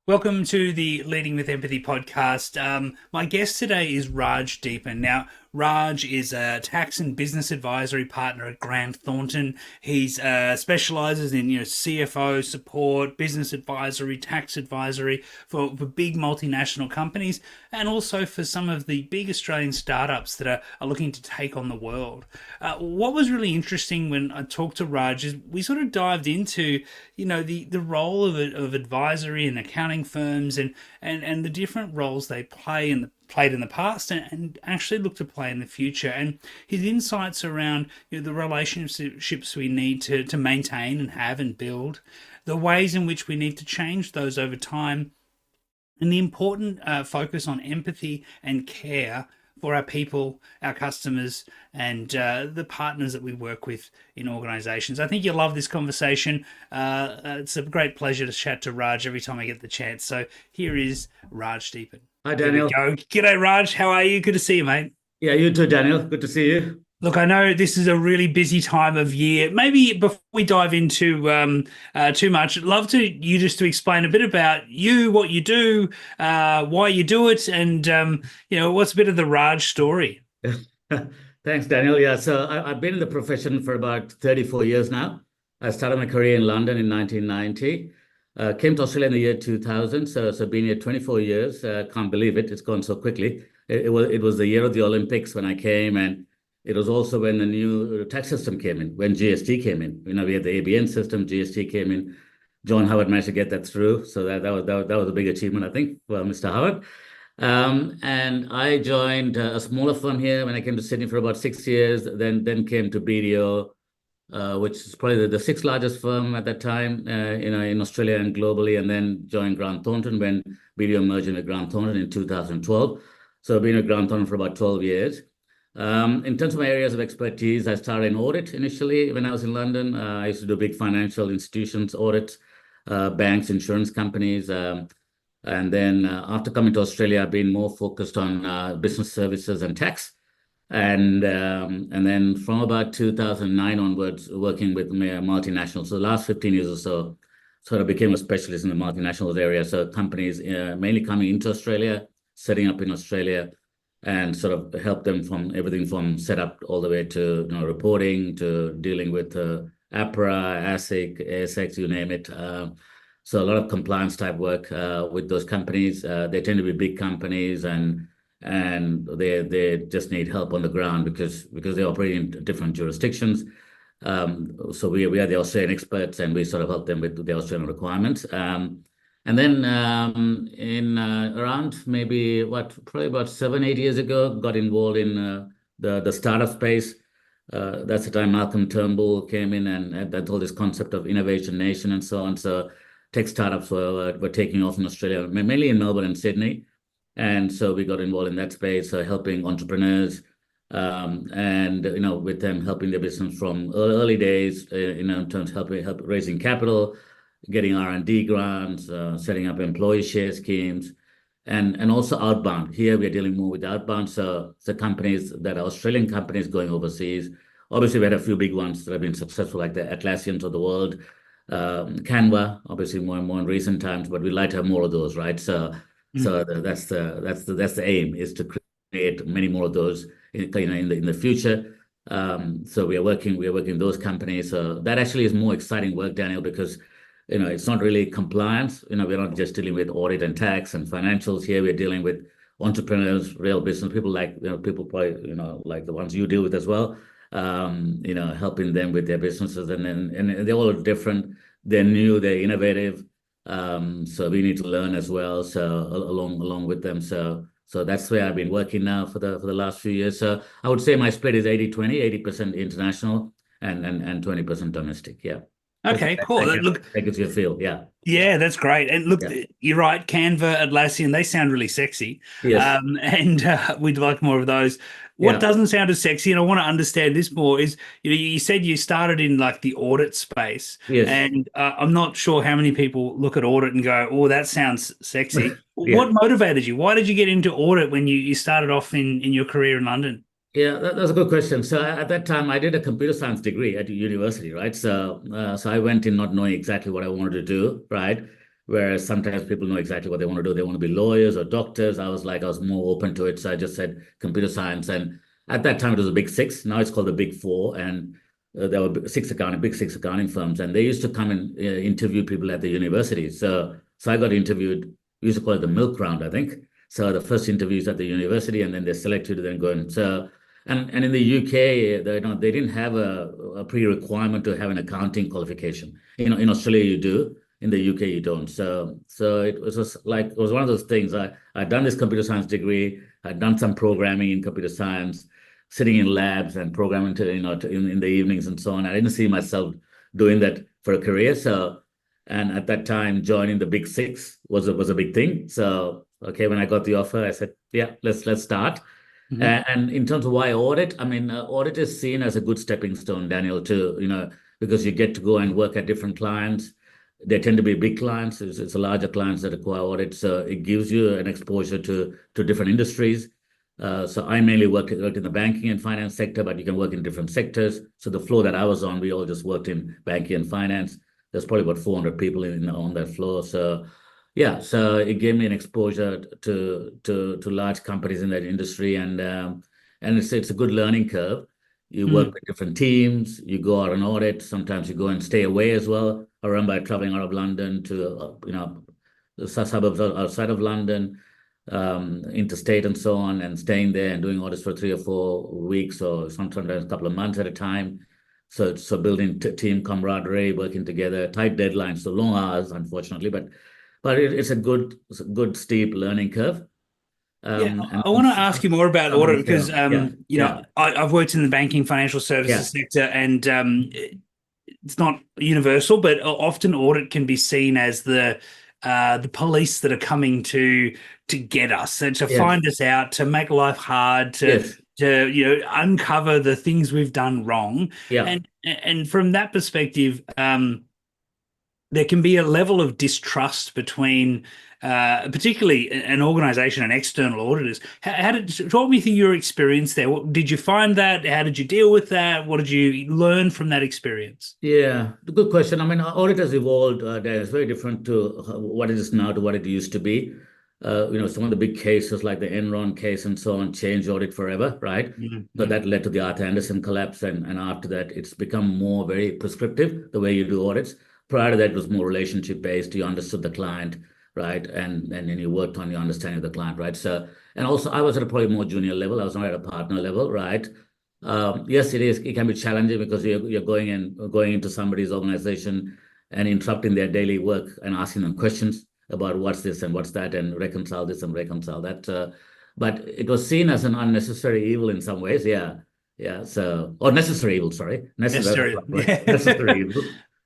Welcome to the Leading with Empathy podcast. My guest today is Raj Deepan. Now, Raj is a tax and business advisory partner at Grant Thornton. He's specializes in CFO support, business advisory, tax advisory for big multinational companies, and also for some of the big Australian startups that are looking to take on the world. What was really interesting when I talked to Raj is we sort of dived into the role of advisory and accounting firms and the different roles they play in played in the past and actually look to play in the future. And his insights around the relationships we need to maintain and have and build, the ways in which we need to change those over time, and the important focus on empathy and care for our people, our customers, and the partners that we work with in organizations. I think you'll love this conversation. It's a great pleasure to chat to Raj every time I get the chance. So here is Raj Deepan. Hi, Daniel. Go. G'day, Raj. How are you? Good to see you, mate. Yeah, you too, Daniel. Good to see you. Look, I know this is a really busy time of year. Maybe before we dive into too much, I'd love you just to explain a bit about you, what you do, why you do it, and what's a bit of the Raj story. Thanks, Daniel. Yeah, so I've been in the profession for about 34 years now. I started my career in London in 1990. Came to Australia in the year 2000, so been here 24 years. Can't believe it. It's gone so quickly. It was the year of the Olympics when I came, and it was also when the new tax system came in, when GST came in. We had the ABN system, GST came in. John Howard managed to get that through, so that was a big achievement, I think, for Mr. Howard. And I joined a smaller firm here when I came to Sydney for about 6 years. Then came to BDO, which is probably the sixth largest firm at that time, in Australia and globally, and then joined Grant Thornton when BDO merged with Grant Thornton in 2012. So I've been with Grant Thornton for about 12 years. In terms of my areas of expertise, I started in audit initially when I was in London. I used to do big financial institutions audits, banks, insurance companies. And then after coming to Australia, I've been more focused on business services and tax. And then from about 2009 onwards, working with multinationals. So the last 15 years or so, sort of became a specialist in the multinationals area. So companies mainly coming into Australia, setting up in Australia, and sort of help them from everything from setup all the way to reporting to dealing with APRA, ASIC, ASX, you name it. So a lot of compliance type work with those companies. They tend to be big companies, and they just need help on the ground because they operate in different jurisdictions. So we are the Australian experts, and we sort of help them with the Australian requirements. And then in around probably about 7-8 years ago, got involved in the startup space. That's the time Malcolm Turnbull came in and that whole this concept of innovation nation and so on. So tech startups were taking off in Australia, mainly in Melbourne and Sydney. And so we got involved in that space, helping entrepreneurs, and with them helping their business from early days, in terms of help raising capital, getting R&D grants, setting up employee share schemes, and also outbound. Here we are dealing more with outbound, so the companies that are Australian companies going overseas. Obviously, we had a few big ones that have been successful, like the Atlassians of the world, Canva, obviously more and more in recent times, but we'd like to have more of those, right? So that's the aim, is to create many more of those in the future. So we are working with those companies. So that actually is more exciting work, Daniel, because it's not really compliance. We're not just dealing with audit and tax and financials here. We're dealing with entrepreneurs, real business people, like people probably like the ones you deal with as well. Helping them with their businesses, and they're all different. They're new, they're innovative. So we need to learn as well. So along with them. So that's where I've been working now for the last few years. So I would say my split is 80-20, 80% international and 20% domestic. Yeah. Okay, cool. Look, that gives you a feel. Yeah. Yeah, that's great. And look, Yeah. you're right. Canva, Atlassian, they sound really sexy. Yes. And we'd like more of those. What Yeah. doesn't sound as sexy, and I want to understand this more, is you said you started in like the audit space, Yes. and I'm not sure how many people look at audit and go, "Oh, that sounds sexy." Yeah. What motivated you? Why did you get into audit when you started off in your career in London? Yeah, that's a good question. So at that time, I did a computer science degree at university, right? So I went in not knowing exactly what I wanted to do, right? Whereas sometimes people know exactly what they want to do. They want to be lawyers or doctors. I was more open to it. So I just said computer science. And at that time, it was a big six. Now it's called the big four. And there were big six accounting firms. And they used to come and interview people at the university. So I got interviewed. We used to call it the milk round, I think. So the first interviews at the university, and then they select you to then go in. And in the UK, they didn't have a pre-requirement to have an accounting qualification. In Australia you do. In the UK, you don't. So it was just like it was one of those things. I'd done this computer science degree. I'd done some programming in computer science, sitting in labs and programming in the evenings and so on. I didn't see myself doing that for a career. And at that time, joining the Big Six was a big thing. So okay, when I got the offer, I said, yeah, let's start. Mhm. And in terms of why audit, I mean, audit is seen as a good stepping stone, Daniel, because you get to go and work at different clients. They tend to be big clients. It's a larger clients that require audit. So it gives you an exposure to different industries. So I mainly worked in the banking and finance sector, but you can work in different sectors. So the floor that I was on, we all just worked in banking and finance. There's probably about 400 people on that floor. So yeah, so it gave me an exposure to large companies in that industry, and it's a good learning curve. You work Mm. with different teams. You go out on audit. Sometimes you go and stay away as well. I remember traveling out of London to the suburbs outside of London, interstate and so on, and staying there and doing audits for 3 or 4 weeks or sometimes a couple of months at a time. So building team camaraderie, working together, tight deadlines, so long hours, unfortunately, but it's a good steep learning curve. Yeah, And I want to ask you more about audit companies stay because, on. Yeah, yeah, I've worked in the banking financial yeah, services sector, and it's not universal, but often audit can be seen as the police that are coming to get us and to yes, find us out, to make life hard, yes, to uncover the things we've done wrong, yeah. and from that perspective, there can be a level of distrust between, particularly an organization and external auditors. How did talk me through your experience there? Did you find that? How did you deal with that? What did you learn from that experience? Yeah, good question. I mean, audit has evolved. It's very different to what it is now to what it used to be. Some of the big cases like the Enron case and so on changed audit forever, right? So Mm-hmm. that led to the Arthur Andersen collapse, and after that, it's become more very prescriptive the way you do audits. Prior to that, it was more relationship based. You understood the client, right, and then you worked on your understanding of the client, right? So, and also, I was at a probably more junior level. I was not at a partner level, right? Yes, it is. It can be challenging because you're going into somebody's organization and interrupting their daily work and asking them questions about what's this and what's that and reconcile this and reconcile that. But it was seen as an unnecessary evil in some ways. Yeah, yeah. So or necessary evil. Sorry, necessary. That's Necessary. right. Right. Yeah. Necessary evil.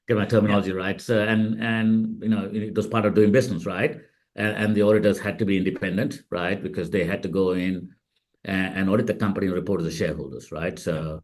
Get my Yeah. terminology right. So and it was part of doing business, right? And the auditors had to be independent, right? Because they had to go in and audit the company and report to the shareholders, right? Yeah.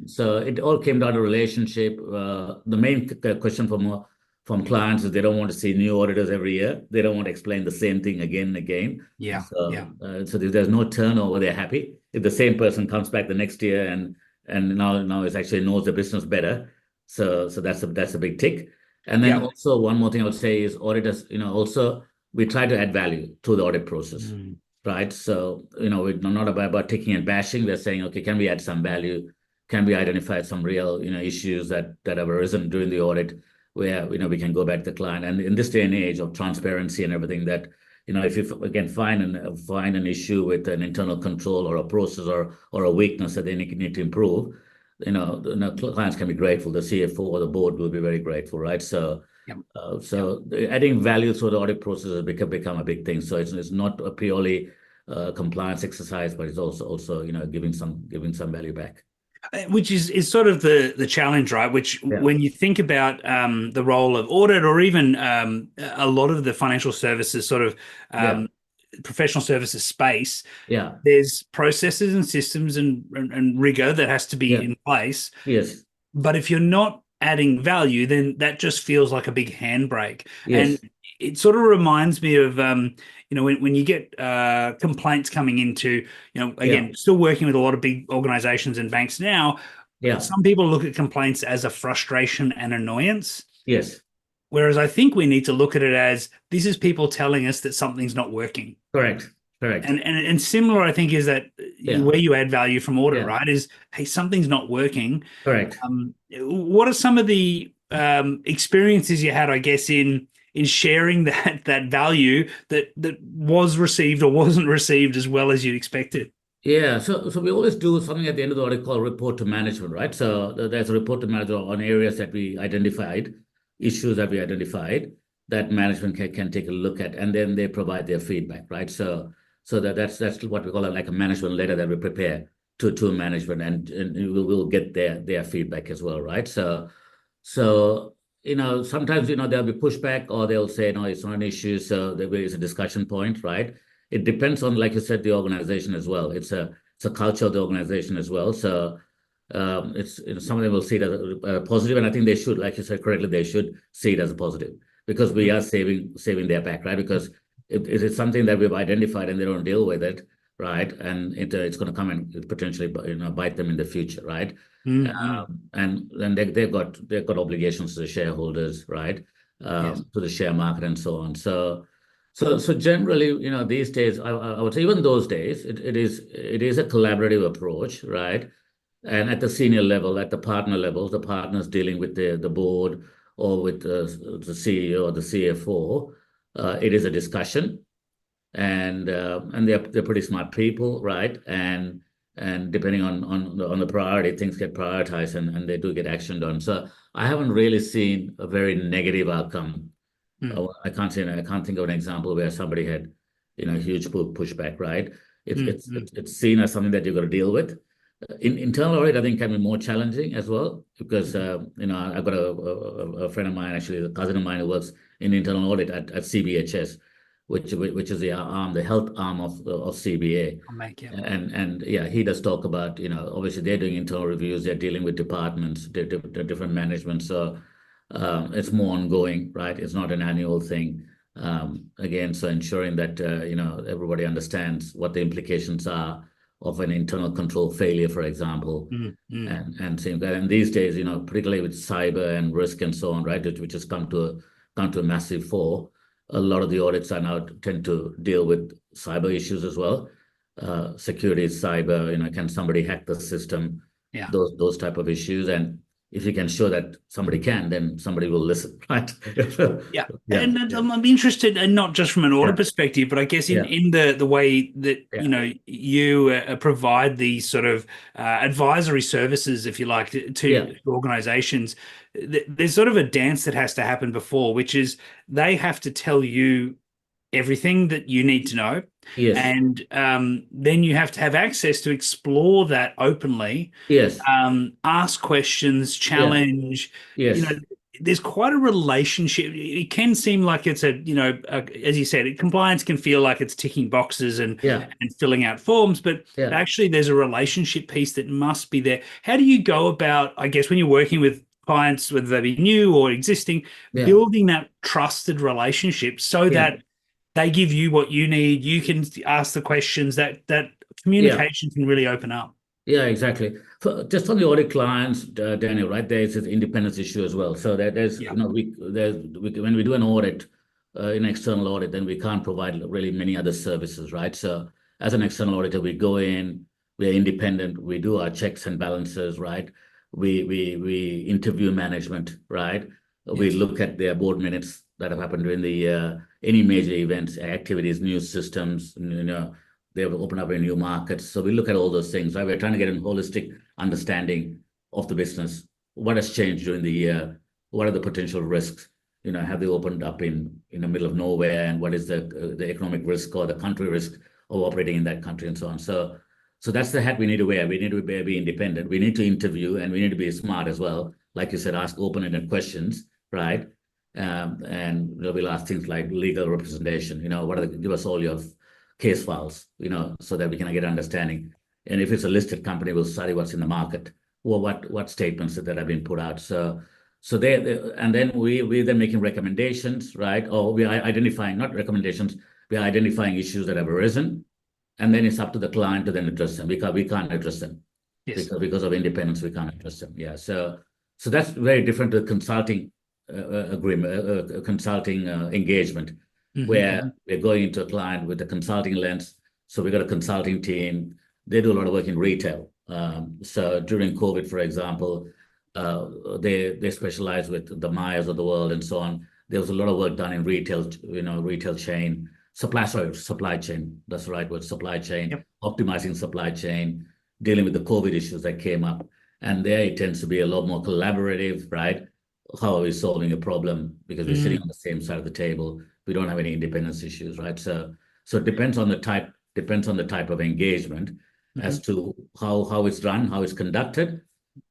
So it all came down to relationship. The main question from clients is they don't want to see new auditors every year. They don't want to explain the same thing again and again. Yeah. Yeah. So if there's no turnover, they're happy. If the same person comes back the next year and now is actually knows the business better, so that's a big tick. And then Yeah. also one more thing I would say is auditors, also we try to add value to the audit process, Mm. right? So, we're not about taking and bashing. We're saying, okay, can we add some value? Can we identify some real, issues that have arisen during the audit where, we can go back to the client? And in this day and age of transparency and everything that, if you again find an issue with an internal control or a process or a weakness that they need to improve, clients can be grateful. The CFO or the board will be very grateful, right? So Yeah. Yeah. so adding value through the audit process has become a big thing. So it's not a purely compliance exercise, but it's also giving some value back. Which is sort of the challenge, right? Which Yeah, when you think about the role of audit, or even a lot of the financial services sort of yeah, um, professional services space, yeah, there's processes and systems and rigor that has to be yeah, in place. yes, But if you're not adding value, then that just feels like a big handbrake. And yes, it sort of reminds me of, when you get complaints coming into, yeah, again, still working with a lot of big organizations and banks now, yeah, some people look at complaints as a frustration and annoyance. yes, Whereas I think we need to look at it as this is people telling us that something's not working. Correct. Correct. And similar, I think, is that Yeah. where you add value from audit, Yeah. right? Is hey, something's not working. Correct. What are some of the experiences you had, I guess, in sharing that value that was received or wasn't received as well as you expected? Yeah, so we always do something at the end of the audit called report to management, right? So there's a report to management on areas that we identified, issues that we identified that management can take a look at, and then they provide their feedback, right? So that's what we call like a management letter that we prepare to management, and we'll get their feedback as well, right? So sometimes there'll be pushback, or they'll say no, it's not an issue, so there is a discussion point, right? It depends on, like you said, the organization as well. It's a culture of the organization as well. So it's some of them will see it as a positive, and I think they should, like you said correctly, they should see it as a positive because we are saving their back, right? Because if it's something that we've identified and they don't deal with it, right, and it's going to come and potentially bite them in the future, right? Mm-hmm. And then they've got obligations to the shareholders, right? Yes. To the share market and so on. So generally, these days, I would say even those days, it is a collaborative approach, right? And at the senior level, at the partner level, the partners dealing with the board or with the CEO or the CFO, it is a discussion, and they're pretty smart people, right? And depending on the priority, things get prioritized and they do get action done. So I haven't really seen a very negative outcome. I can't think of an example where somebody had, huge pushback, right? It's it's Mm-hmm. it's it's seen as something that you've got to deal with. In internal audit, I think can be more challenging as well because I've got a friend of mine, actually a cousin of mine, who works in internal audit at CBHS, which is the health arm of CBA. I'll make it. And yeah, he does talk about, obviously they're doing internal reviews, they're dealing with departments, different management. So it's more ongoing, right? It's not an annual thing. Again, so ensuring that everybody understands what the implications are of an internal control failure, for example, Mm-hmm. and same kind. And these days, particularly with cyber and risk and so on, right, which has come to a massive fore. A lot of the audits are now tend to deal with cyber issues as well. Security, cyber, can somebody hack the system? Yeah. Those type of issues, and if you can show that somebody can, then somebody will listen, right? Yeah, Yeah, and yeah, I'm interested, and not just from an yeah, audit perspective, but I guess in yeah, in the way that yeah, you provide these sort of advisory services, if you like, yeah. to organizations. There's sort of a dance that has to happen before, which is they have to tell you everything that you need to know. Yes, And then you have to have access to explore that openly, yes, ask questions, yeah, challenge. You know, yes, there's quite a relationship. It can seem like it's as you said, compliance can feel like it's ticking boxes yeah, and filling out forms, but yeah, actually there's a relationship piece that must be there. How do you go about, I guess, when you're working with clients, whether they be new or existing, yeah, building that trusted relationship so yeah, that they give you what you need. You can ask the questions that yeah. communication can really open up. Yeah, exactly. Just on the audit clients, Daniel, right? There's this independence issue as well. So that there's, Yeah. when we do an audit, an external audit, then we can't provide really many other services, right? So as an external auditor, we go in, we are independent, we do our checks and balances, right? We interview management, right? We Yes. look at their board minutes that have happened during the any major events, activities, new systems, they've opened up in new markets. So we look at all those things, right? We're trying to get a holistic understanding of the business. What has changed during the year? What are the potential risks? Have they opened up in the middle of nowhere? And what is the economic risk or the country risk of operating in that country and so on? So that's the hat we need to wear. We need to be independent. We need to interview and we need to be smart as well. Like you said, ask open-ended questions, right? And we'll ask things like legal representation. Give us all your case files, so that we can get understanding. And if it's a listed company, we'll study what's in the market or what statements that have been put out. So and then we then making recommendations, right? Or we are identifying, not recommendations, we are identifying issues that have arisen, and then it's up to the client to then address them. We can't address them Yes. because of independence. We can't address them. Yeah. So that's very different to consulting agreement, a consulting engagement, Hmm. where we're going into a client with a consulting lens. So we got a consulting team. They do a lot of work in retail. So during COVID, for example, they specialize with the Myers of the world and so on. There was a lot of work done in retail, retail chain, supply chain. That's the right word, supply chain, Yep. optimizing supply chain, dealing with the COVID issues that came up. And there it tends to be a lot more collaborative, right? How are we solving a problem? Because we're sitting on Mm-hmm. the same side of the table. We don't have any independence issues, right? So it depends on the type of engagement as to how it's run, how it's conducted,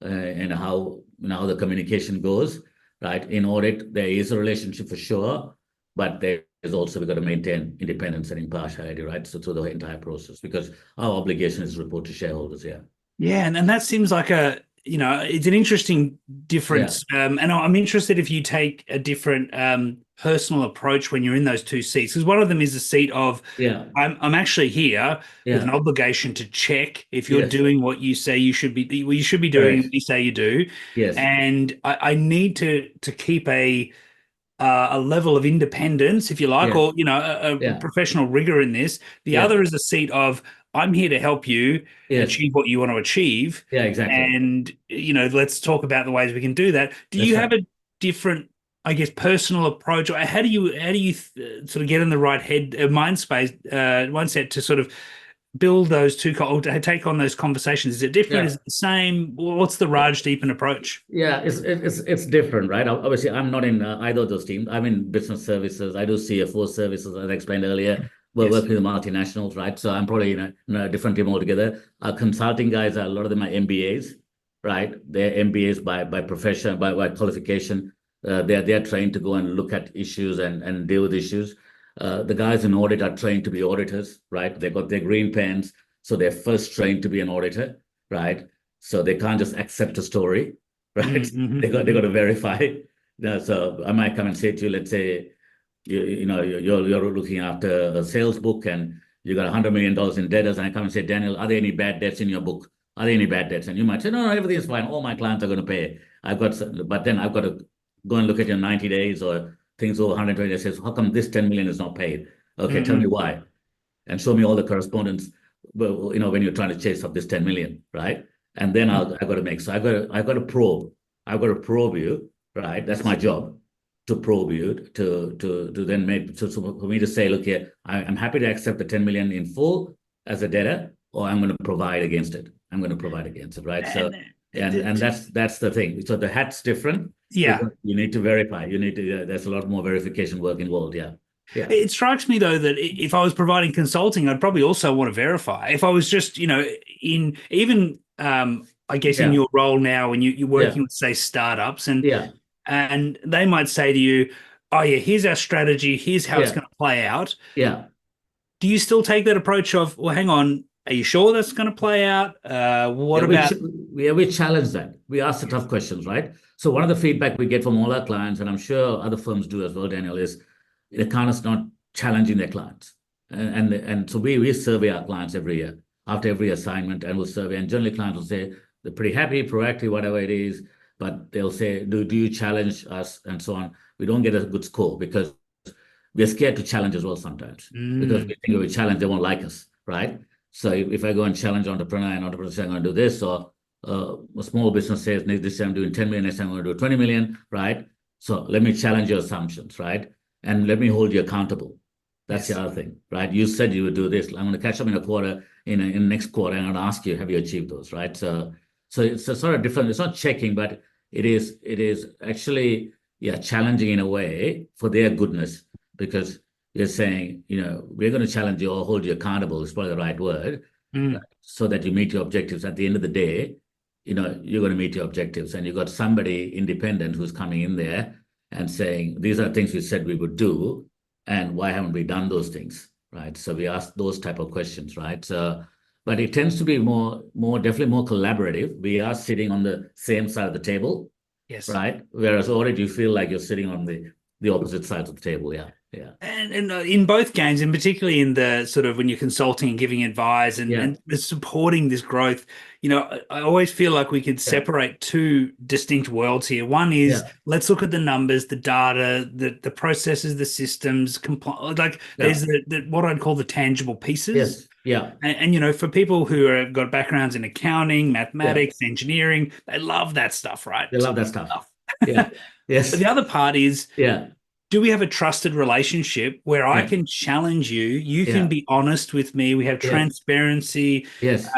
and how the communication goes, right? In audit, there is a relationship for sure, but there is also we've got to maintain independence and impartiality, right? So through the entire process, because our obligation is to report to shareholders. Yeah. Yeah, and that seems like it's an interesting Yeah. difference. And I'm interested if you take a different personal approach when you're in those two seats, because one of them is a seat of Yeah. I'm actually here with an Yeah. obligation to check if you're Yes. doing what you say you should be, well, you should be doing what Correct. you say you do, Yes. and I need to keep a level of independence, if you like, Yes. or a Yeah. professional rigor in this. The Yeah. other is a seat of I'm here to help you Yes. achieve what you want to achieve, Yeah, exactly. and let's talk about the ways we can do that. Do That's you have right. a different, I guess, personal approach, or how do you sort of get in the right mind space, mindset to sort of build those two, or to take on those conversations? Is it different? Is Yeah. it the same? What's the Raj Deepan approach? Yeah, it's different, right? Obviously, I'm not in either of those teams. I'm in business services. I do CFO services, as I explained earlier. We're Yes. working with multinationals, right? So I'm probably in a different team altogether. Our consulting guys, a lot of them are MBAs, right? They're MBAs by profession, by qualification. They're trained to go and look at issues and deal with issues. The guys in audit are trained to be auditors, right? They got their green pens, so they're first trained to be an auditor, right? So they can't just accept a story, right? They got to verify. So I might come and say to you, let's say, you're looking after a sales book and you got $100 million in debtors, and I come and say, Daniel, are there any bad debts in your book? Are there any bad debts? And you might say, no, everything is fine. All my clients are going to pay. But then I've got to go and look at your 90 days or things over 120 days. Says, how come this 10 million is not paid? Okay, tell me why, and show me all the correspondence. Well, when you're trying to chase up this 10 million, right? And then I got to make so I got to probe. I've got to probe you, right? That's my job, to probe you to then make so for me to say, look here, I'm happy to accept the 10 million in full as a debtor, or I'm going to provide against it. I'm going to provide against it, right? So And and that's the thing. So the hat's different yeah. because you need to verify. You need to. There's a lot more verification work involved. Yeah, yeah, It strikes me though that if I was providing consulting, I'd probably also want to verify. If I was just, in even I guess in yeah, your role now, when you're yeah, working with say startups, and yeah, and they might say to you, "Oh yeah, here's our strategy. Here's how it's yeah, going to play out." yeah. Do you still take that approach of, "Well, hang on, are you sure that's going to play out? What Yeah, about?" we challenge that. We ask the tough questions, right? So one of the feedback we get from all our clients, and I'm sure other firms do as well, Daniel, is the clients not challenging their clients. And so we survey our clients every year after every assignment, and we'll survey. And generally clients will say they're pretty happy, proactive, whatever it is, but they'll say, do you challenge us and so on? We don't get a good score because we're scared to challenge as well sometimes, because we Mm, think if we challenge, they won't like us, right? So if I go and challenge entrepreneur and entrepreneur say I'm going to do this, or a small business says this time I'm doing 10 million, next time I'm going to do 20 million, right? So let me challenge your assumptions, right? And let me hold you accountable. That's the yes. other thing, right? You said you would do this. I'm going to catch up in a quarter, in the next quarter, and I'm going to ask you, have you achieved those, right? So it's a sort of different. It's not checking, but it is actually, yeah, challenging in a way for their goodness, because you're saying, we're going to challenge you or hold you accountable, is probably the right word, right? Mm, So that you meet your objectives. At the end of the day, you're going to meet your objectives. And you've got somebody independent who's coming in there and saying, these are things we said we would do, and why haven't we done those things, right? So we ask those type of questions, right? So, but it tends to be definitely more collaborative. We are sitting on the same side of the table, yes. right? Whereas audit, you feel like you're sitting on the opposite sides of the table. Yeah. Yeah. And in both games, and particularly in the sort of when you're consulting and giving advice Yeah. and supporting this growth, I always feel like we could Yeah. separate two distinct worlds here. One is Yeah. let's look at the numbers, the data, the processes, the systems, like Yeah. there's the what I'd call the tangible pieces. Yes. Yeah. For people who have got backgrounds in accounting, Yeah. mathematics, engineering, they love that stuff, right? They It's love that good stuff. stuff. Yeah. But Yes. the other part is, Yeah. do we have a trusted relationship where I Yeah. can challenge you? You can Yeah. be honest with me. We have Yes. transparency. Yes.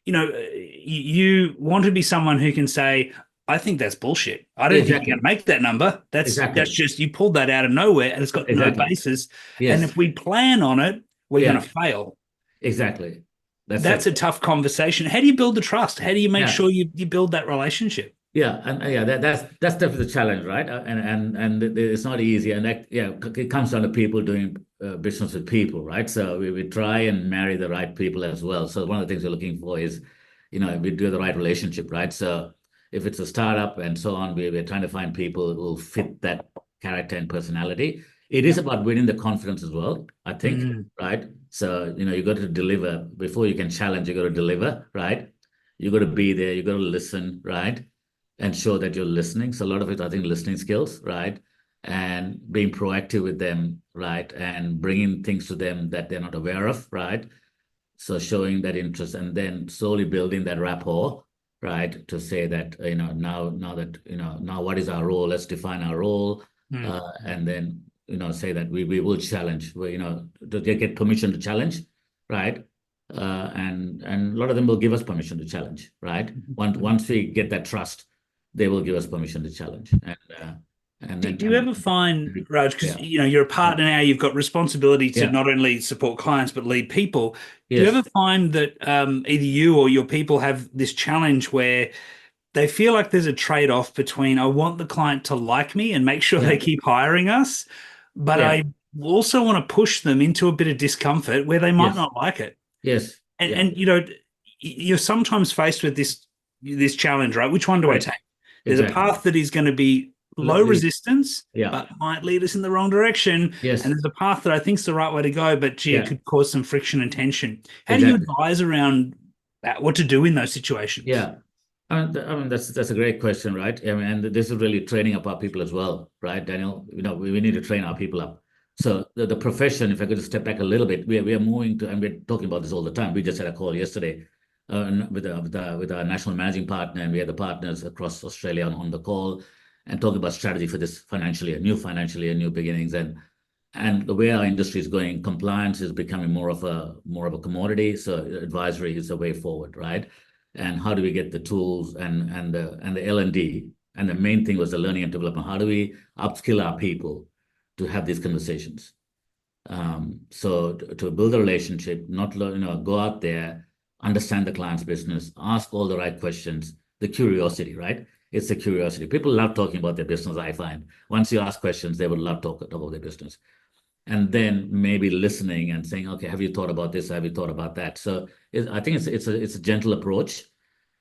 You want to be someone who can say, I think that's bullshit. I don't think you're going Exactly. to make that number. That's Exactly. just you pulled that out of nowhere and it's got no Exactly. basis. And Yes. if we plan on it, we're going Yeah. to fail. Exactly. That's That's it. a tough conversation. How do you build the trust? How do you make Yeah. sure you build that relationship? Yeah, and yeah, that's definitely the challenge, right? And it's not easy, and that yeah, it comes down to people doing business with people, right? So we try and marry the right people as well. So one of the things we're looking for is, we do the right relationship, right? So if it's a startup and so on, we're trying to find people who fit that character and personality. It is Yeah. about winning the confidence as well, I think, Mm. right? So you got to deliver before you can challenge. You got to deliver, right? You got to be there. You got to listen, right? And show that you're listening. So a lot of it, I think, listening skills, right? And being proactive with them, right? And bringing things to them that they're not aware of, right? So showing that interest and then slowly building that rapport, right? To say that, now that, now what is our role? Let's define our role. Mm. And then, say that we will challenge, to get permission to challenge, right? And a lot of them will give us permission to challenge, right? Once we get that trust, they will give us permission to challenge. And Do, then, do you ever find, Raj, because yeah, you're a yeah, partner now, you've got responsibility to yeah, not only support clients but lead people. Do you ever yes, find that either you or your people have this challenge where they feel like there's a trade-off between I want the client to like me and make sure they yeah, keep hiring us, but yeah, I also want to push them into a bit of discomfort where they might yes, not like it. yes, And yeah, and you're sometimes faced with this challenge, right? Which one do I correct, take? There's a exactly. path that is going to be low resistance, Yeah, but might lead us in the wrong direction. And yes, there's a path that I think is the right way to go, but gee, it yeah, could cause some friction and tension. How do you exactly. advise around what to do in those situations? Yeah. I mean, that's a great question, right? I mean, and this is really training up our people as well, right, Daniel? We need to train our people up. So the profession, if I could just step back a little bit, we are moving to, and we're talking about this all the time. We just had a call yesterday with our national managing partner, and we had the partners across Australia on the call and talking about strategy for this financial year, new financial year, new beginnings, and the way our industry is going, compliance is becoming more of a commodity. So advisory is the way forward, right? And how do we get the tools and the L&D? And the main thing was the learning and development. How do we upskill our people to have these conversations? So to build a relationship, not go out there, understand the client's business, ask all the right questions, the curiosity, right? It's the curiosity. People love talking about their business, I find. Once you ask questions, they would love to talk about their business. And then maybe listening and saying, okay, have you thought about this? Have you thought about that? So I think it's a gentle approach.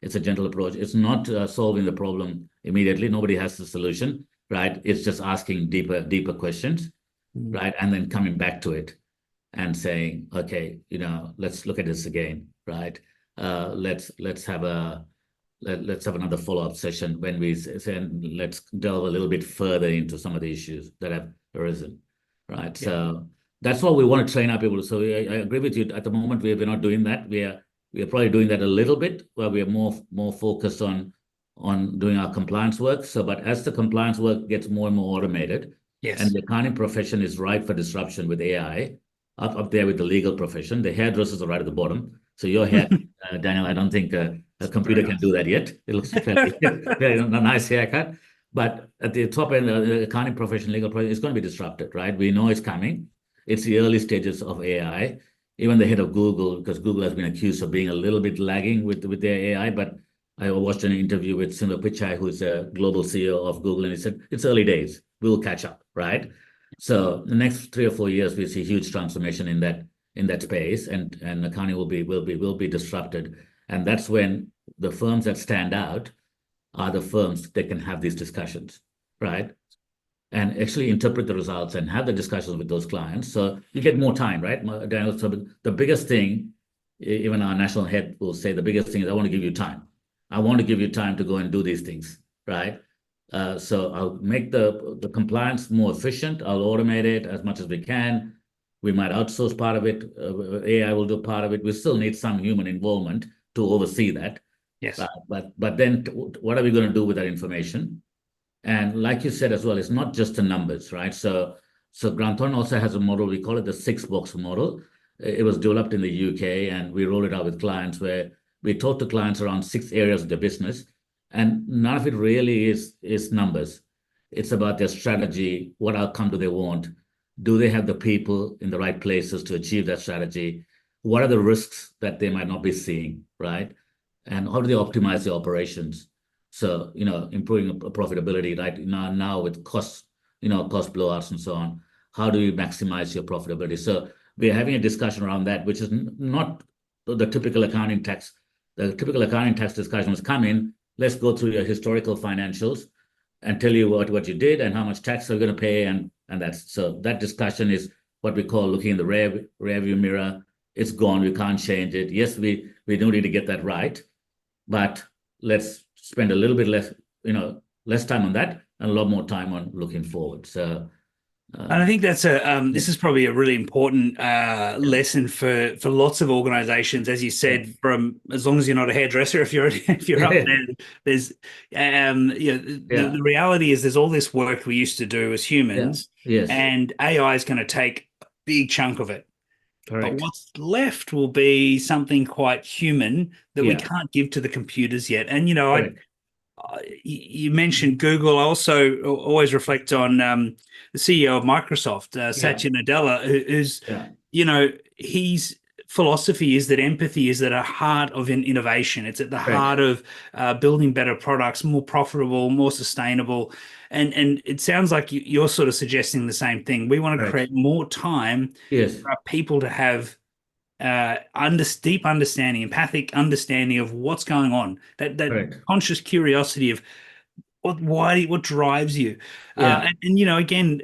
It's a gentle approach. It's not solving the problem immediately. Nobody has the solution, right? It's just asking deeper questions, Mm. right? And then coming back to it and saying, okay, let's look at this again, right? Let's have let's have another follow-up session when we say, and let's delve a little bit further into some of the issues that have arisen, right? Yeah. So that's what we want to train our people. So I agree with you. At the moment, we're not doing that. We are probably doing that a little bit, where we are more focused on doing our compliance work. So, but as the compliance work gets more and more automated, and Yes. the accounting profession is ripe for disruption with AI, up there with the legal profession, the hairdressers are right at the bottom. So your hair, Daniel, I don't think a Very computer can nice. do that yet. It looks fairly, very a nice haircut. But at the top end, the accounting profession, legal profession, it's going to be disrupted, right? We know it's coming. It's the early stages of AI. Even the head of Google, because Google has been accused of being a little bit lagging with their AI, but I watched an interview with Sundar Pichai, who's a global CEO of Google, and he said it's early days. We'll catch up, right? So the next 3 or 4 years, we see huge transformation in that space, and accounting will be disrupted, and that's when the firms that stand out are the firms that can have these discussions, right? and actually interpret the results and have the discussions with those clients. So you get more time, right, Daniel? So the biggest thing, even our national head will say, the biggest thing is I want to give you time. I want to give you time to go and do these things, right? So I'll make the compliance more efficient. I'll automate it as much as we can. We might outsource part of it. AI will do part of it. We still need some human involvement to oversee that. Yes. But then what are we going to do with that information? And like you said as well, it's not just the numbers, right? So Grant Thornton also has a model. We call it the six box model. It was developed in the UK, and we roll it out with clients where we talk to clients around six areas of their business, and none of it really is numbers. It's about their strategy. What outcome do they want? Do they have the people in the right places to achieve that strategy? What are the risks that they might not be seeing, right? And how do they optimize their operations? So, improving profitability right now with costs, cost blowouts and so on. How do you maximize your profitability? So we're having a discussion around that, which is not the typical accounting tax. The typical accounting tax discussions come in. Let's go through your historical financials and tell you what you did and how much tax you're going to pay, and that's so that discussion is what we call looking in the rear view mirror. It's gone. We can't change it. Yes, we do need to get that right, but let's spend a little bit less time on that and a lot more time on looking forward. So, And I think that's yeah, this is probably a really important lesson for lots of organizations, as you yeah, said. From as long as you're not a hairdresser, if you're if you're up yeah, there, there's yeah, the reality is there's all this work we used to do as yeah, humans, yes, and AI is going to take a big chunk of it. But correct, what's left will be something quite human that we yeah, can't give to the computers yet. And correct, you mentioned Google. I also always reflect on the CEO of Microsoft, yeah, Satya Nadella, who's, yeah, his philosophy is that empathy is at the heart of an innovation. It's at the correct, heart of building better products, more profitable, more sustainable. And it sounds like you're sort of suggesting the same thing. We want to correct, create more time yes, for our people to have deep understanding, empathic understanding of what's going on. That correct, conscious curiosity of what drives you, yeah, and again,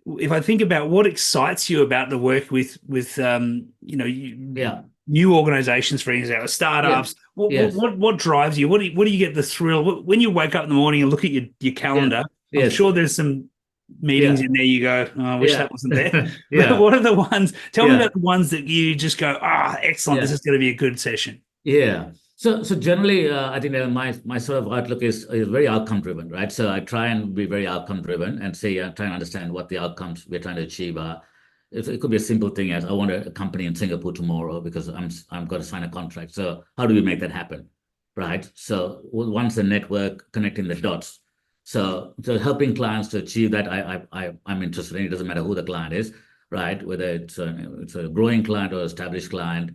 if I think about what excites you about the work with yeah, new organizations, for example, yeah, startups, yes, what drives you? What do you get the thrill when you wake up in the morning and look at your yeah, calendar? I'm yes, sure there's some meetings yeah, in there you go, oh, I wish yeah, that wasn't there. But yeah, what are the ones? Tell me yeah, about the ones that you just go, excellent, this yeah. is going to be a good session. Yeah. So generally, I think my sort of outlook is very outcome driven, right? So I try and be very outcome driven and say, try and understand what the outcomes we're trying to achieve are. It could be a simple thing as I want a company in Singapore tomorrow because I'm going to sign a contract. So how do we make that happen, right? So once the network connecting the dots. So helping clients to achieve that, I'm interested in. It doesn't matter who the client is, right? Whether it's a growing client or established client,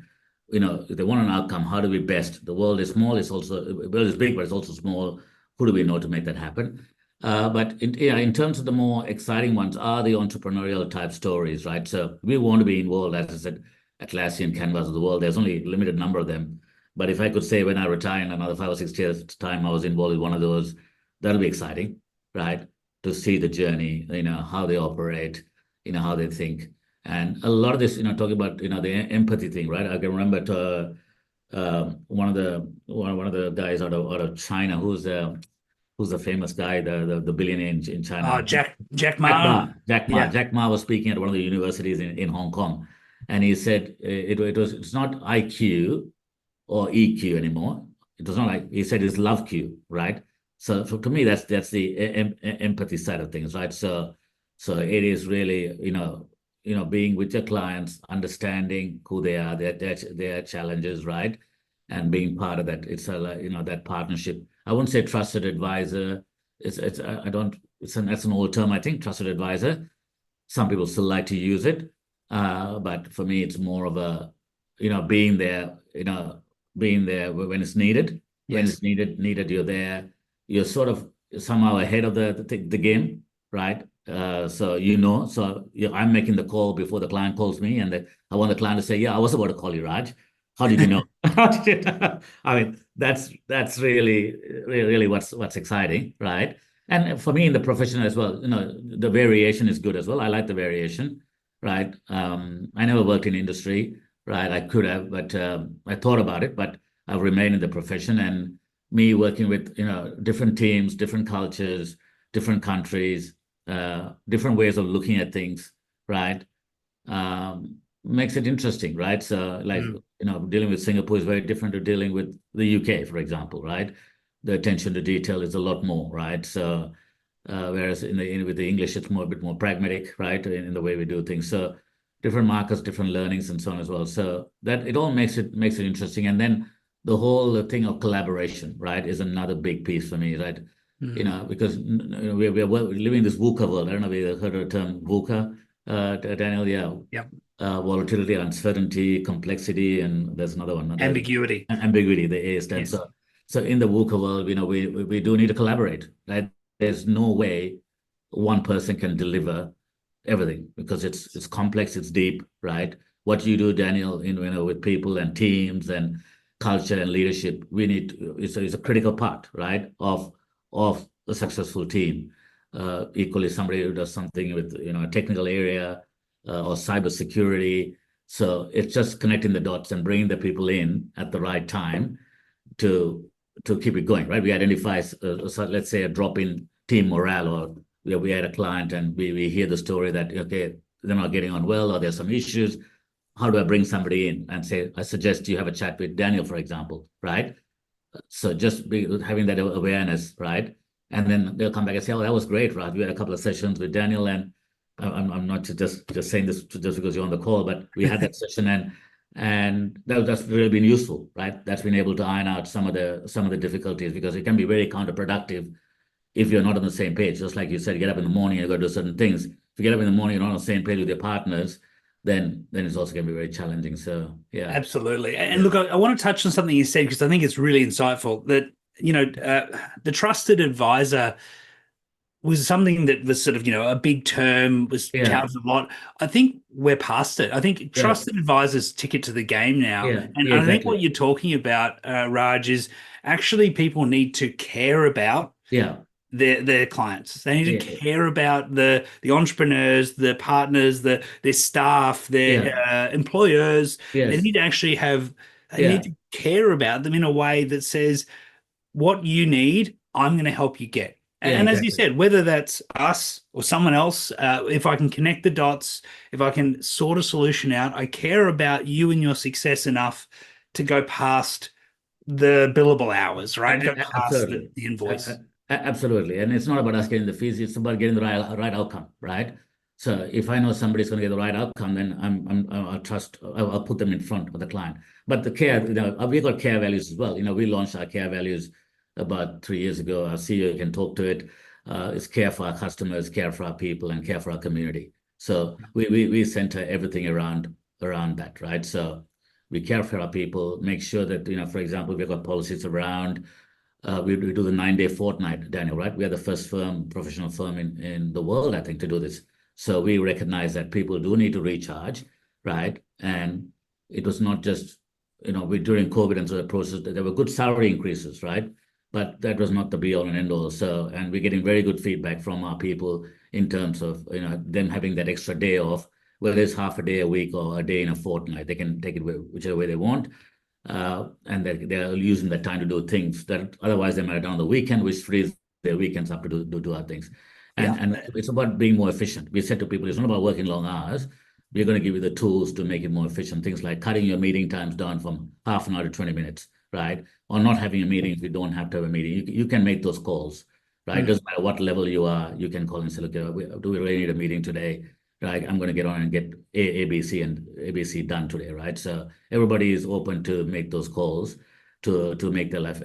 if they want an outcome, how do we best? The world is small, the world is big, but it's also small. Who do we know to make that happen? But in terms of the more exciting ones are the entrepreneurial type stories, right? So we want to be involved, as I said, Atlassian, Canvas of the world. There's only a limited number of them. But if I could say when I retire in another 5 or 6 years' time, I was involved with one of those, that'll be exciting, right? To see the journey, how they operate, how they think. And a lot of this, talking about the empathy thing, right? I can remember one of the guys out of China who's the famous guy, the billionaire in China, Jack Ma. Yeah. Jack Ma was speaking at one of the universities in Hong Kong, and he said it's not IQ or EQ anymore. It was not like he said it's love Q, right? So to me, that's the empathy side of things, right? So it is really being with your clients, understanding who they are, their challenges, right, and being part of that. It's that partnership. I wouldn't say trusted advisor. It's I don't. That's an old term. I think trusted advisor. Some people still like to use it, but for me, it's more of a being there. Being there when it's needed. When Yes. it's needed, you're there. You're sort of somehow ahead of the game, right? So I'm making the call before the client calls me, and I want the client to say, "Yeah, I was about to call you, Raj. How did you know?" How did you- I mean, that's really, really, really what's exciting, right? And for me in the profession as well, the variation is good as well. I like the variation, right? I never worked in industry, right? I could have, but I thought about it, but I've remained in the profession. And me working with, different teams, different cultures, different countries, different ways of looking at things, right? Makes it interesting, right? So, like, Mm. dealing with Singapore is very different to dealing with the UK, for example, right? The attention to detail is a lot more, right? So, whereas with the English, it's a bit more pragmatic, right, in the way we do things. So, different markets, different learnings, and so on as well. So that it all makes it interesting. And then the whole thing of collaboration, right, is another big piece for me, right? Mm. Because we're living in this VUCA world. I don't know if you've heard of the term VUCA, Daniel. Yeah, Yep. volatility, uncertainty, complexity, and there's another one, the Ambiguity. ambiguity, the A stands. Yes. So in the VUCA world, we do need to collaborate, right? There's no way one person can deliver everything because it's complex, it's deep, right? What you do, Daniel, with people and teams and culture and leadership, we need it's a critical part, right, of a successful team. Equally, somebody who does something with a technical area or cybersecurity. So it's just connecting the dots and bringing the people in at the right time to keep it going, right? We identify, so let's say, a drop in team morale, or we had a client and we hear the story that, okay, they're not getting on well or there's some issues. How do I bring somebody in and say, I suggest you have a chat with Daniel, for example, right? So just having that awareness, right? And then they'll come back and say, "Oh, that was great, Raj. We had a couple of sessions with Daniel, and I'm not just saying this just because you're on the call, but we had that session, and that's really been useful, right? That's been able to iron out some of the difficulties because it can be very counterproductive if you're not on the same page. Just like you said, you get up in the morning, you got to do certain things. If you get up in the morning, you're not on the same page with your partners, then it's also going to be very challenging. So yeah, Absolutely. And yeah, look, I want to touch on something you said because I think it's really insightful that, the trusted advisor was something that was sort of, a big term, was yeah, touted a lot. I think we're past it. I think yeah, trusted advisors ticket to the game now. yeah, And yeah, I think what exactly. you're talking about, Raj, is actually people need to care about Yeah, their clients. They need to yeah, care about the entrepreneurs, the partners, their staff, yeah, their employers. They yes, need to actually have they need yeah, to care about them in a way that says what you need, I'm going to help you get. yeah, And as you exactly. said, whether that's us or someone else, if I can connect the dots, if I can sort a solution out, I care about you and your success enough to go past the billable hours, right? Go past Absolutely. the A- invoice. Absolutely. And it's not about us getting the fees, it's about getting the right outcome, right? So if I know somebody's going to get the right outcome, then I'll trust, I'll put them in front of the client. But the care, we got care values as well. We launched our care values about 3 years ago. Our CEO can talk to it. It's care for our customers, care for our people, and care for our community. So we center everything around that, right? So we care for our people, make sure that, for example, we've got policies around we do the 9-day fortnight, Daniel, right? We are the first professional firm in the world, I think, to do this. So we recognize that people do need to recharge, right? And it was not just, during COVID and so the process, there were good salary increases, right? But that was not the be all and end all. So, and we're getting very good feedback from our people in terms of, them having that extra day off, whether it's half a day a week or a day in a fortnight, they can take it whichever way they want, and they're using that time to do things that otherwise they might have done on the weekend, which frees their weekends up to do other things. Yeah. And it's about being more efficient. We said to people, it's not about working long hours. We're going to give you the tools to make it more efficient. Things like cutting your meeting times down from half an hour to 20 minutes, right? Or not having a meeting if you don't have to have a meeting. You can make those calls, right? Mm. Doesn't matter what level you are, you can call and say, look, do we really need a meeting today? Right, I'm going to get on and get ABC and ABC done today, right? So everybody is open to make those calls to make their life,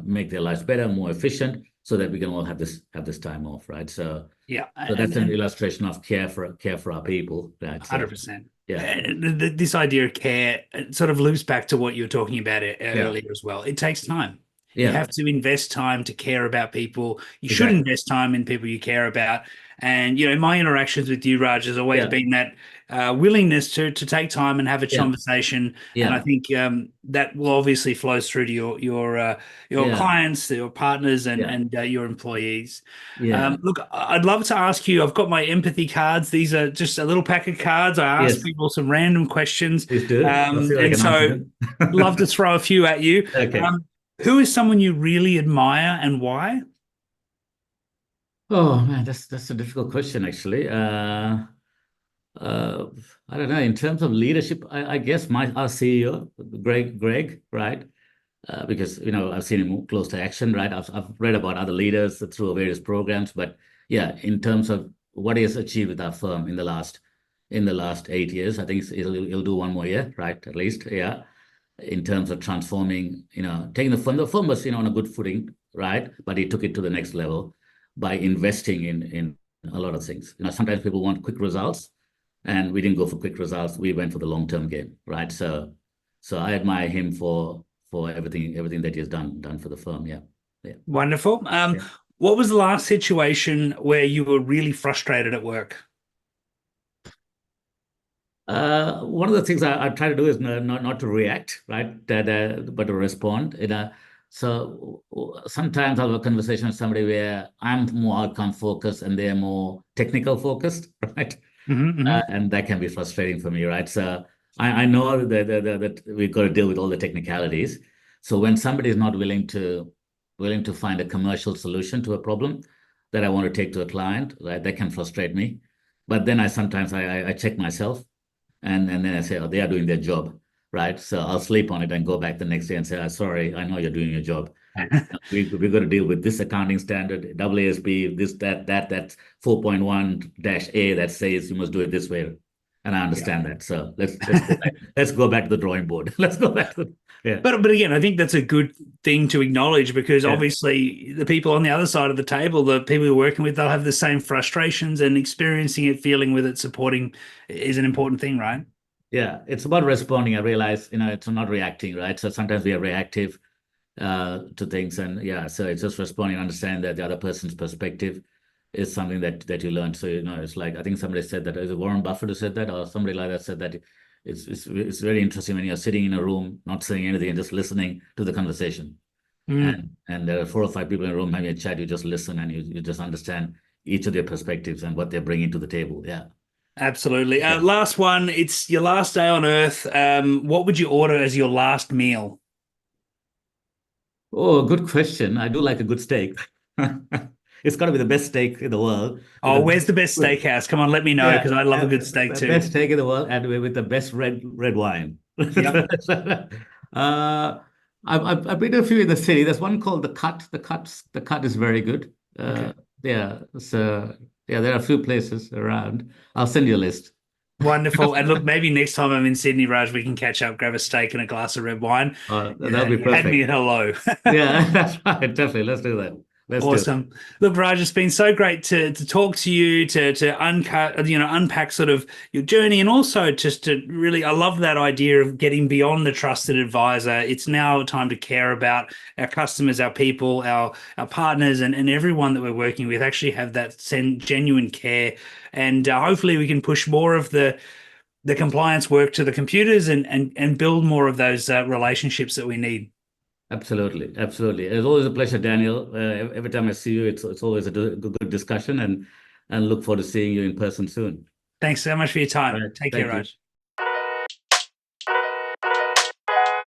make their lives better, more efficient, so that we can all have this time off, right? So Yeah. so that's an And illustration of care for our people, right? So 100%. yeah, This idea of care sort of loops back to what you were talking about yeah, earlier as well. It takes time. You Yeah. have to invest time to care about people. You should Exactly. invest time in people you care about. And my interactions with you, Raj, has always Yeah. been that willingness to take time and have a Yeah. conversation. And I Yeah. think that will obviously flows through to your Yeah. clients, your partners, and Yeah. your employees. Yeah. Look, I'd love to ask you. I've got my empathy cards. These are just a little pack of cards. I ask Yes. people some random questions, Please do. I'll see if I and can answer so them. love to throw a few at you. Okay. Who is someone you really admire and why? Oh man, that's a difficult question actually. Uh, I don't know. In terms of leadership, I guess my our CEO, Greg, right? Because I've seen him close to action, right? I've read about other leaders through various programs, but yeah, in terms of what he has achieved with our firm in the last 8 years, I think he'll do one more year, right? At least, yeah. In terms of transforming, taking the firm was on a good footing, right? But he took it to the next level by investing in a lot of things. Sometimes people want quick results, and we didn't go for quick results. We went for the long term game, right? So I admire him for everything that he has done for the firm. Yeah, yeah, Wonderful. yeah. What was the last situation where you were really frustrated at work? One of the things I try to do is not to react, right? But to respond. So sometimes I'll have a conversation with somebody where I'm more outcome focused and they're more technical focused, right? Hmm. And that can be frustrating for me, right? So I know that we've got to deal with all the technicalities. So when somebody is not willing to find a commercial solution to a problem that I want to take to a client, right, that can frustrate me. But then I sometimes I check myself, and then I say, oh, they are doing their job, right? So I'll sleep on it and go back the next day and say, sorry, I know you're doing your job. We've got to deal with this accounting standard, AASB, this, that's 4.1-A that says you must do it this way. And I Yeah. understand that. So let's go back. Let's go back to the drawing board. Let's go back to yeah. But again, I think that's a good thing to acknowledge because Yeah. obviously the people on the other side of the table, the people you're working with, they'll have the same frustrations and experiencing it, feeling with it, supporting is an important thing, right? Yeah. It's about responding. I realize, it's not reacting, right? So sometimes we are reactive to things. And yeah, so it's just responding, understand that the other person's perspective is something that you learn. So it's like I think somebody said that, is it Warren Buffett who said that, or somebody like that said that it's very interesting when you're sitting in a room, not saying anything and just listening to the conversation. Mm, And there are 4 or 5 people in a room having a chat. You just listen and you just understand each of their perspectives and what they're bringing to the table. Yeah, absolutely. yeah. Last one, it's your last day on Earth. What would you order as your last meal? Oh, good question. I do like a good steak. It's got to be the best steak in the world with Oh, the where's best, the best with, steakhouse? Come on, let me know because yeah, I love a good steak the too. best steak in the world, and with the best red wine. Yep. uh, I've been to a few in the city. There's one called the Cut. The Cut is very good. Okay. Yeah, so yeah, there are a few places around. I'll send you a list. Wonderful. And look, maybe next time I'm in Sydney, Raj, we can catch up, grab a steak and a glass of red wine. That'll be You had me perfect. at hello. Yeah, that's right. Definitely. Let's do that. Let's do it. Awesome. Look, Raj, it's been so great to talk to you, to uncut, unpack sort of your journey, and also just to really, I love that idea of getting beyond the trusted advisor. It's now time to care about our customers, our people, our partners, and everyone that we're working with. Actually, have that genuine care, and hopefully, we can push more of the compliance work to the computers and build more of those relationships that we need. Absolutely, absolutely. It's always a pleasure, Daniel. Every time I see you, it's always a good discussion, and look forward to seeing you in person soon. Thanks so much for your All time. right. Take care, Thank you. Raj.